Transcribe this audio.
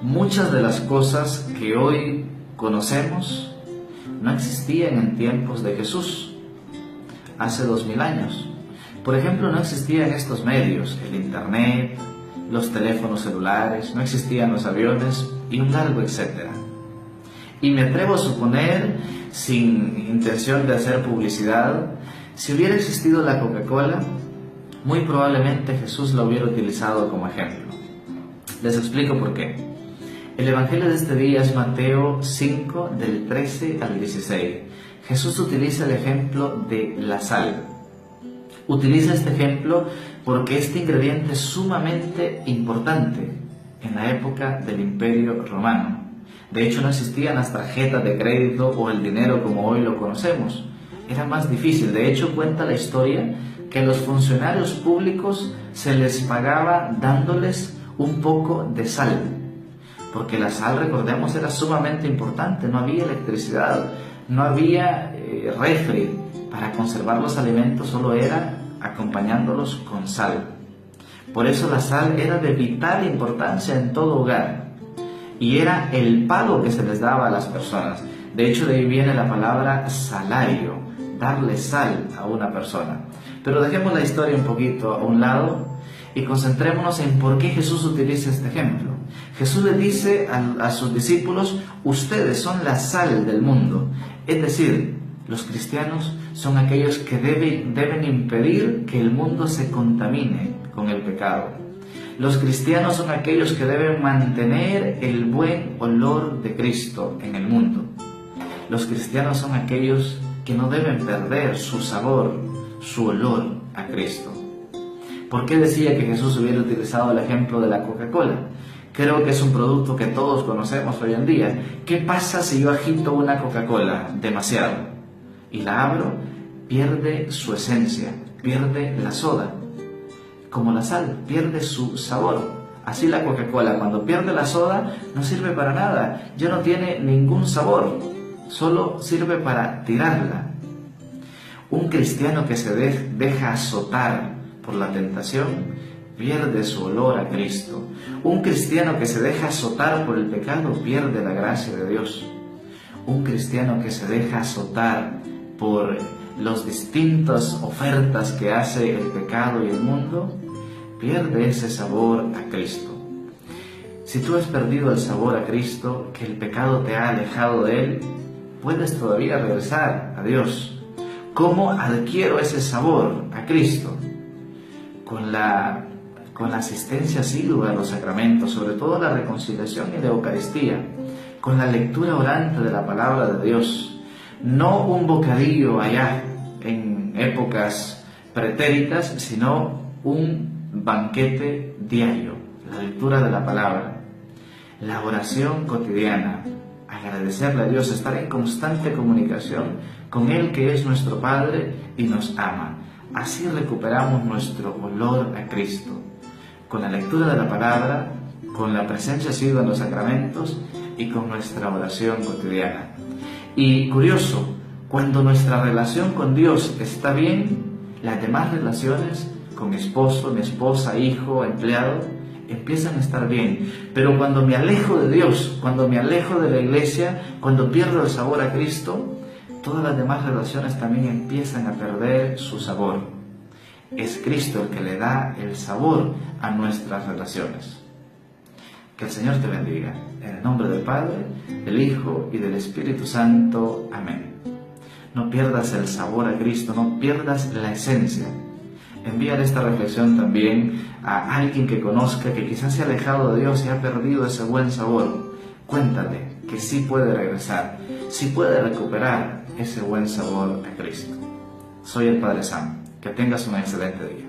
Muchas de las cosas que hoy conocemos no existían en tiempos de Jesús, hace 2000 años. Por ejemplo, no existían estos medios, el internet, los teléfonos celulares, no existían los aviones y un largo etcétera. Y me atrevo a suponer, sin intención de hacer publicidad, si hubiera existido la Coca-Cola, muy probablemente Jesús la hubiera utilizado como ejemplo. Les explico por qué. El Evangelio de este día es Mateo 5, del 13 al 16. Jesús utiliza el ejemplo de la sal. Utiliza este ejemplo porque este ingrediente es sumamente importante en la época del Imperio Romano. De hecho, no existían las tarjetas de crédito o el dinero como hoy lo conocemos. Era más difícil. De hecho, cuenta la historia que a los funcionarios públicos se les pagaba dándoles un poco de sal. Porque la sal, recordemos, era sumamente importante. No había electricidad, no había refri para conservar los alimentos, solo era acompañándolos con sal. Por eso la sal era de vital importancia en todo hogar y era el pago que se les daba a las personas. De hecho, de ahí viene la palabra salario, darle sal a una persona. Pero dejemos la historia un poquito a un lado y concentrémonos en por qué Jesús utiliza este ejemplo. Jesús le dice a sus discípulos: ustedes son la sal del mundo. Es decir, los cristianos son aquellos que deben impedir que el mundo se contamine con el pecado. Los cristianos son aquellos que deben mantener el buen olor de Cristo en el mundo. Los cristianos son aquellos que no deben perder su sabor, su olor a Cristo. ¿Por qué decía que Jesús hubiera utilizado el ejemplo de la Coca-Cola? Creo que es un producto que todos conocemos hoy en día. ¿Qué pasa si yo agito una Coca-Cola demasiado y la abro? Pierde su esencia, pierde la soda. Como la sal, pierde su sabor. Así la Coca-Cola, cuando pierde la soda, no sirve para nada. Ya no tiene ningún sabor, solo sirve para tirarla. Un cristiano que se deja azotar por la tentación pierde su olor a Cristo. Un cristiano que se deja azotar por el pecado pierde la gracia de Dios. Un cristiano que se deja azotar por las distintas ofertas que hace el pecado y el mundo pierde ese sabor a Cristo. Si tú has perdido el sabor a Cristo, que el pecado te ha alejado de Él, puedes todavía regresar a Dios. ¿Cómo adquiero ese sabor a Cristo? Con la asistencia asidua a los sacramentos, sobre todo la reconciliación y la Eucaristía, con la lectura orante de la palabra de Dios, no un bocadillo allá en épocas pretéritas, sino un banquete diario, la lectura de la palabra, la oración cotidiana, agradecerle a Dios, estar en constante comunicación con Él que es nuestro Padre y nos ama. Así recuperamos nuestro olor a Cristo, con la lectura de la palabra, con la presencia asidua en los sacramentos y con nuestra oración cotidiana. Y curioso, cuando nuestra relación con Dios está bien, las demás relaciones con mi esposo, mi esposa, hijo, empleado, empiezan a estar bien. Pero cuando me alejo de Dios, cuando me alejo de la iglesia, cuando pierdo el sabor a Cristo, todas las demás relaciones también empiezan a perder su sabor. Es Cristo el que le da el sabor a nuestras relaciones. Que el Señor te bendiga. En el nombre del Padre, del Hijo y del Espíritu Santo. Amén. No pierdas el sabor a Cristo, no pierdas la esencia. Envíale esta reflexión también a alguien que conozca, que quizás se ha alejado de Dios y ha perdido ese buen sabor. Cuéntale que sí puede regresar, sí puede recuperar ese buen sabor a Cristo. Soy el Padre Sam. Que tengas un excelente día.